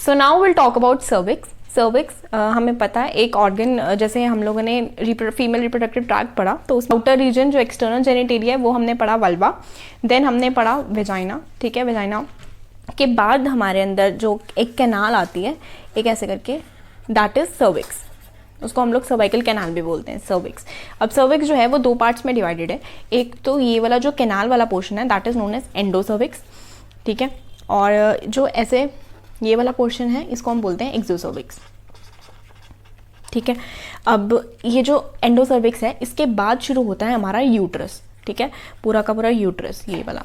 So now will talk about cervix. Cervix हमें पता है एक ऑर्गन, जैसे हम लोगों ने फीमेल रिप्रोडक्टिव ट्रैक्ट पढ़ा तो उस आउटर रीजन जो एक्सटर्नल जेनिटेलिया है वो हमने पढ़ा वल्वा, देन हमने पढ़ा वेजाइना। ठीक है, वेजाइना के बाद हमारे अंदर जो एक कैनाल आती है एक ऐसे करके, दैट इज सर्विक्स। उसको हम लोग सर्वाइकल कैनाल भी बोलते हैं, सर्विक्स। अब सर्विक्स जो है वो दो पार्ट्स में डिवाइडेड है। एक तो ये वाला जो कैनाल वाला पोर्शन है that is known as endocervix. ठीक है, और जो ऐसे ये वाला पोर्शन है इसको हम बोलते हैं एक्सोसर्विक्स। ठीक है, अब ये जो एंडोसर्विक्स है इसके बाद शुरू होता है हमारा यूट्रस। ठीक है, पूरा का पूरा यूट्रस, ये वाला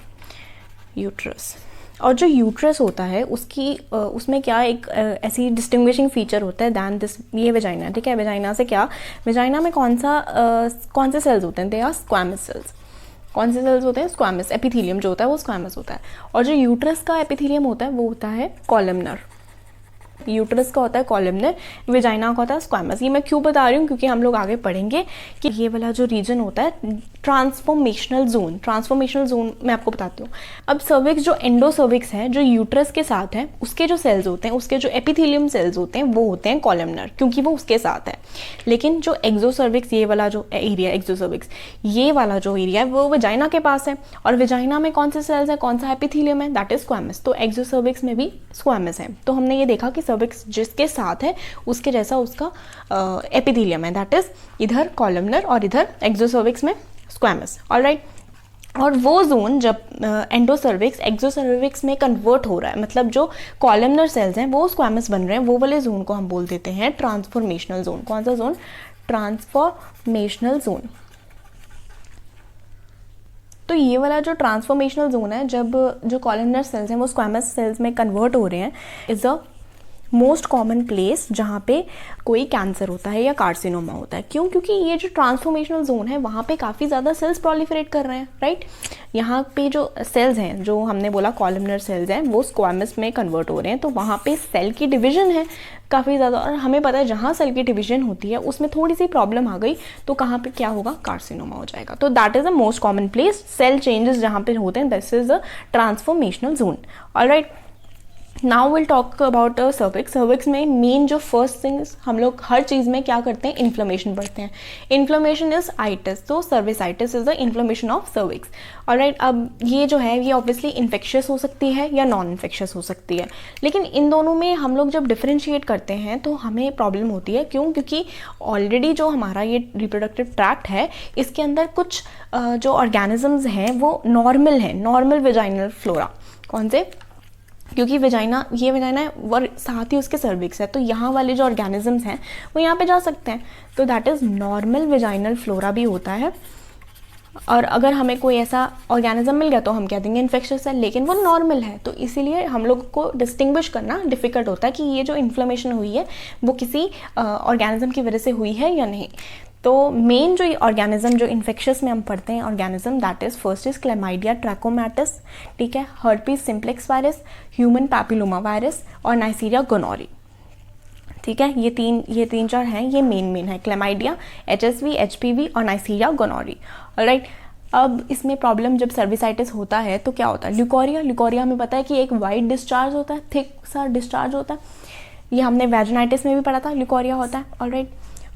यूट्रस। और जो यूट्रस होता है उसकी उसमें क्या एक ऐसी डिस्टिंग्विशिंग फीचर होता है दैन दिस, ये वेजाइना। ठीक है, वेजाइना से क्या, वेजाइना में कौन से सेल्स होते हैं, दे आर स्क्वैमस सेल्स। कौन से सेल्स होते हैं, स्क्वैमस। एपिथेलियम जो होता है वो स्क्वैमस होता है, और जो यूट्रस का एपिथेलियम होता है वो होता है कॉलमनर। यूट्रस का होता है कॉलमनर, वेजाइना का होता है स्क्वैमस। ये मैं क्यों बता रही हूँ, क्योंकि हम लोग आगे पढ़ेंगे कि ये वाला जो रीजन होता है ट्रांसफॉर्मेशनल जोन, ट्रांसफॉर्मेशनल जोन मैं आपको बताती हूँ। अब सर्विक्स जो एंडोसर्विक्स है जो यूट्रस के साथ है, उसके जो सेल्स होते हैं, उसके जो एपिथेलियम सेल्स होते हैं वो होते हैं कॉलमनर, क्योंकि वो उसके साथ है। लेकिन जो एक्सोसर्विक्स, ये वाला जो एरिया एक्सोसर्विक्स, ये वाला जो एरिया है वो वेजाइना के पास है, और वेजाइना में कौन से सेल्स है, कौन सा एपिथेलियम है, दैट इज स्क्वैमस। तो एक्सोसर्विक्स में भी स्क्वैमस है। तो हमने ये देखा कि सर्विक्स जिसके साथ है उसके जैसा उसका एपिथेलियम है, दैट इज इधर कॉलमनर और इधर एक्सोसर्विक्स में स्क्वैमस। ऑलराइट, और वो जोन जब एंडोसर्विक्स एक्सोसर्विक्स में कन्वर्ट हो रहा है, मतलब जो कॉलमनर सेल्स हैं वो स्क्वैमस बन रहे हैं, वो वाले जोन को हम बोल देते हैं ट्रांसफॉर्मेशनल जोन। कौन सा जोन, ट्रांसफॉर्मेशनल जोन। तो ये वाला जो ट्रांसफॉर्मेशनल जोन है, जब जो कॉलमनर सेल्स हैं वो स्क्वैमस सेल्स में कन्वर्ट हो रहे हैं, is a most common place जहाँ पे कोई कैंसर होता है या कार्सिनोमा होता है। क्यों, क्योंकि ये जो ट्रांसफॉर्मेशनल जोन है वहाँ पे काफ़ी ज़्यादा सेल्स प्रोलिफरेट कर रहे हैं। राइट, यहाँ पे जो सेल्स हैं, जो हमने बोला कॉलमनर सेल्स हैं, वो स्क्वैमस में कन्वर्ट हो रहे हैं, तो वहाँ पे सेल की डिवीजन है काफ़ी ज़्यादा। और हमें पता है जहाँ सेल की डिवीजन होती है उसमें थोड़ी सी प्रॉब्लम आ गई तो कहाँ पे क्या होगा, कार्सिनोमा हो जाएगा। तो that is the most common place, cell changes जहाँ पे होते हैं, this is the transformational zone. Alright, now will talk about cervix. Cervix में मेन जो फर्स्ट थिंग्स, हम लोग हर चीज़ में क्या करते हैं, इन्फ्लेमेशन पढ़ते हैं। इन्फ्लेमेशन इज आइटिस, तो cervicitis is the inflammation of cervix. Alright, अब ये जो है ये ऑब्वियसली इन्फेक्शियस हो सकती है या नॉन इन्फेक्शियस हो सकती है, लेकिन इन दोनों में हम लोग जब डिफ्रेंशिएट करते हैं तो हमें प्रॉब्लम होती है। क्यों, क्योंकि ऑलरेडी जो हमारा ये रिप्रोडक्टिव ट्रैक्ट है इसके अंदर कुछ जो ऑर्गेनिजम्स हैं वो नॉर्मल हैं, नॉर्मल वेजाइनल फ्लोरा। कौन से, क्योंकि वेजाइना, ये वेजाइना है और साथ ही उसके सर्विक्स है, तो यहाँ वाले जो ऑर्गेनिजम्स हैं वो यहाँ पे जा सकते हैं, तो that is normal vaginal flora भी होता है। और अगर हमें कोई ऐसा ऑर्गेनिज्म मिल गया तो हम कह देंगे इन्फेक्शियस है, लेकिन वो नॉर्मल है, तो इसीलिए हम लोग को डिस्टिंग्विश करना डिफ़िकल्ट होता है कि ये जो इन्फ्लेमेशन हुई है वो किसी ऑर्गेनिज्म की वजह से हुई है या नहीं। तो मेन जो ऑर्गेनिज्म जो इन्फेक्शियस में हम पढ़ते हैं organism, that is first is chlamydia trachomatis, ठीक है, herpes simplex virus, human papilloma virus और नाइसीरिया गोनोरी। ठीक है, ये तीन चार हैं, ये मेन है, क्लेमाइडिया, HSV, HPV और नाइसीरिया गोनोरी। ऑलराइट, अब इसमें प्रॉब्लम जब सर्विसाइटिस होता है तो क्या होता है, ल्यूकोरिया। ल्यूकोरिया हमें पता है कि एक वाइट डिस्चार्ज होता है, थिक सा डिस्चार्ज होता है, ये हमने वैजिनाइटिस में भी पढ़ा था, ल्यूकोरिया होता है। ऑलराइट,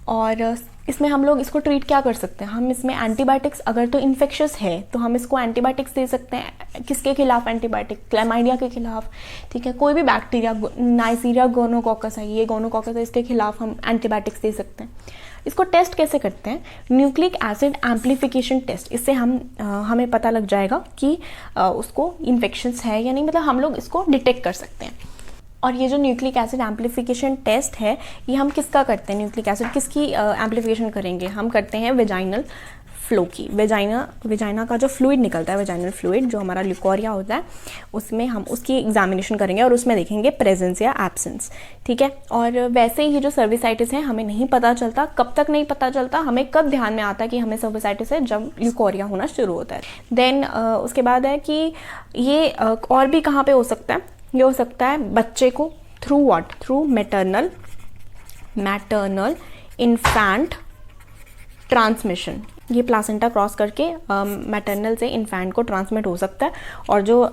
और इसमें हम लोग इसको ट्रीट क्या कर सकते हैं, हम इसमें एंटीबायोटिक्स, अगर तो इन्फेक्शियस है तो हम इसको एंटीबायोटिक्स दे सकते हैं। किसके खिलाफ एंटीबायोटिक, क्लैमाइडिया के खिलाफ। ठीक है, कोई भी बैक्टीरिया, नाइसीरिया गोनोकॉकस है, ये गोनोकॉकस है, इसके खिलाफ हम एंटीबायोटिक्स दे सकते हैं। इसको टेस्ट कैसे करते हैं, न्यूक्लिक एसिड एम्प्लीफिकेशन टेस्ट। इससे हमें पता लग जाएगा कि उसको इन्फेक्शंस है या नहीं, मतलब हम लोग इसको डिटेक्ट कर सकते हैं। और ये जो न्यूक्लिक एसिड एम्प्लीफिकेशन टेस्ट है ये हम किसका करते हैं, न्यूक्लिक एसिड किसकी एम्प्लीफिकेशन करेंगे, हम करते हैं वेजाइनल फ्लो की। वेजाइना का जो फ्लूइड निकलता है, वेजाइनल फ्लूइड जो हमारा ल्यूकोरिया होता है, उसमें हम उसकी एग्जामिनेशन करेंगे और उसमें देखेंगे प्रेजेंस या एब्सेंस। ठीक है, और वैसे ही जो सर्विसाइटिस है हमें नहीं पता चलता, कब तक नहीं पता चलता, हमें कब ध्यान में आता है कि हमें सर्विसाइटिस है, जब ल्यूकोरिया होना शुरू होता है। देन उसके बाद है कि ये और भी कहाँ पे हो सकता है, ये हो सकता है बच्चे को through what, through maternal infant transmission. ये प्लासेंटा क्रॉस करके मैटरनल से इन्फैंट को ट्रांसमिट हो सकता है, और जो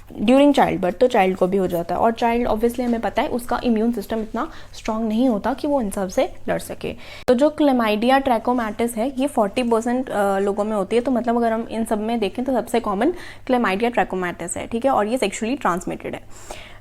ड्यूरिंग चाइल्ड बर्थ, तो चाइल्ड को भी हो जाता है। और चाइल्ड ऑब्वियसली हमें पता है उसका इम्यून सिस्टम इतना स्ट्रांग नहीं होता कि वो इन सब से लड़ सके। तो जो क्लेमाइडिया ट्रैकोमैटिस है ये 40% लोगों में होती है। तो मतलब अगर हम इन सब में देखें तो सबसे कॉमन क्लेमाइडिया ट्रैकोमैटिस है, ठीक है, और ये सेक्शुअली ट्रांसमिटेड है।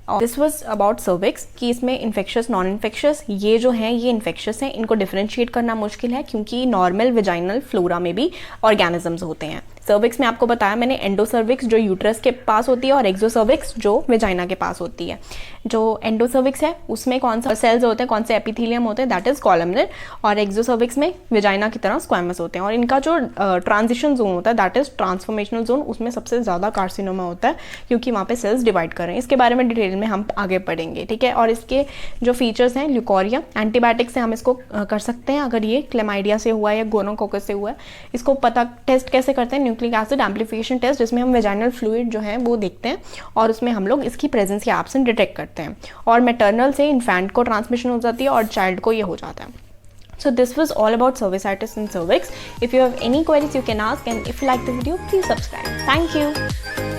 और दिस वॉज अबाउट सर्विक्स कि इसमें इन्फेक्शस नॉन इन्फेक्शस ये जो हैं ये इन्फेक्शस हैं, इनको डिफरेंशिएट करना मुश्किल है क्योंकि नॉर्मल विजाइनल फ्लोरा में भी ऑर्गेनिजम्स होते हैं। सर्विक्स में आपको बताया मैंने, एंडोसर्विक्स जो यूट्रस के पास होती है और एक्सोसर्विक्स जो विजाइना के पास होती है। जो एंडोसर्विक्स है उसमें कौन सा सेल्स होते हैं, कौन से एपिथेलियम होते हैं, दैट इज कॉलमनर, और एक्सोसर्विक्स में विजाइना की तरह स्क्वैमस होते हैं। और इनका जो ट्रांजिशन जोन होता है दैट इज ट्रांसफॉर्मेशनल जोन, उसमें सबसे ज़्यादा कार्सिनोमा होता है क्योंकि वहाँ पे सेल्स डिवाइड कर रहे हैं। इसके बारे में डिटेल में हम आगे पढ़ेंगे, ठीक है। और इसके जो फीचर्स हैं, ल्यूकोरिया, एंटीबायोटिक से हम इसको कर सकते हैं अगर ये क्लेमाइडिया से हुआ है या गोनोकोकस से हुआ है। इसको पता टेस्ट कैसे करते हैं, न्यूक्लिक एसिड एम्प्लीफिकेशन टेस्ट, जिसमें हम वेजाइनल फ्लूइड जो है वो देखते हैं और उसमें हम लोग इसकी प्रेजेंस या एब्सेंस डिटेक्ट करते हैं। और मैटरनल से इन्फेंट को ट्रांसमिशन हो जाती है और चाइल्ड को ये हो जाता है। So this was all about cervicitis and cervix. If you have any queries you can ask, and if you like the video please subscribe. Thank you.